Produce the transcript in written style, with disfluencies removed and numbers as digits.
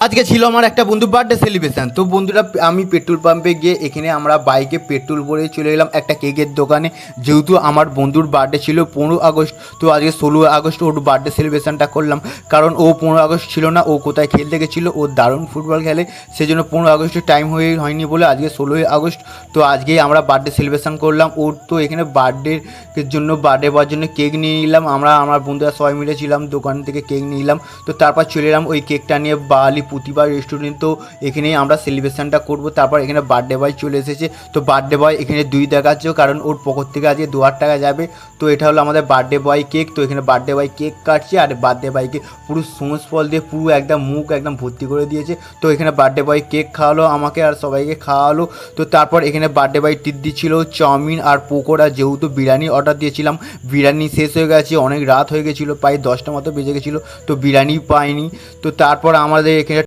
আজকে ছিল আমার একটা বন্ধুর বার্থডে সেলিব্রেশন। তো বন্ধুরা আমি পেট্রোল পাম্পে গিয়ে এখানে আমরা বাইকে পেট্রোল ভরে চলে গেলাম একটা কেকের দোকানে। যেহেতু আমার বন্ধুর বার্থডে ছিল 15 আগস্ট, তো আজকে 16 আগস্ট ওর বার্থডে সেলিব্রেশনটা করলাম। কারণ ও 15 আগস্ট ছিল না, ও কোথায় খেলতে গেছিলো, ও দারুণ ফুটবল খেলে, সেজন্য 15 আগস্টের টাইম হয়নি বলে আজকে 16ই আগস্ট। তো আজকেই আমরা বার্থডে সেলিব্রেশন করলাম ওর। তো এখানে বার্থডের জন্য বার্থডে হওয়ার জন্য কেক নিয়ে নিলাম, আমার বন্ধুরা সবাই মিলে ছিলাম, দোকান থেকে কেক নিয়ে নিলাম। তো তারপর চলে এলাম ওই কেকটা নিয়ে বালি প্রতিবার রেস্টুরেন্ট। তো এখানেই আমরা সেলিব্রেশনটা করব। তারপর এখানে বার্থডে বয় চলে এসেছে। তো বার্থডে বয় এখানে 2 দেখাচ্ছে, কারণ ওর পকেট থেকে আজকে 2000 টাকা যাবে। তো এটা হলো আমাদের বার্থডে বয় কেক। তো এখানে বার্থডে বয় কেক কাটছে, আর বার্থডে বয়কে পুরো সবুজ ফল দিয়ে পুরো একদম মুখ একদম ভর্তি করে দিয়েছে। তো এখানে বার্থডে বয় কেক খাওয়ালো আমাকে আর সবাইকে খাওয়ালো। তো তারপর এখানে বার্থডে বয় টিপ দিচ্ছিল চাউমিন আর পকোড়া, যেহেতু বিরিয়ানি অর্ডার দিয়েছিলাম, বিরিয়ানি শেষ হয়ে গেছে, অনেক রাত হয়ে গেছিলো, প্রায় 10টা মতো বেজে গেছিলো, তো বিরিয়ানি পাইনি। তো তারপর আমাদের এখানে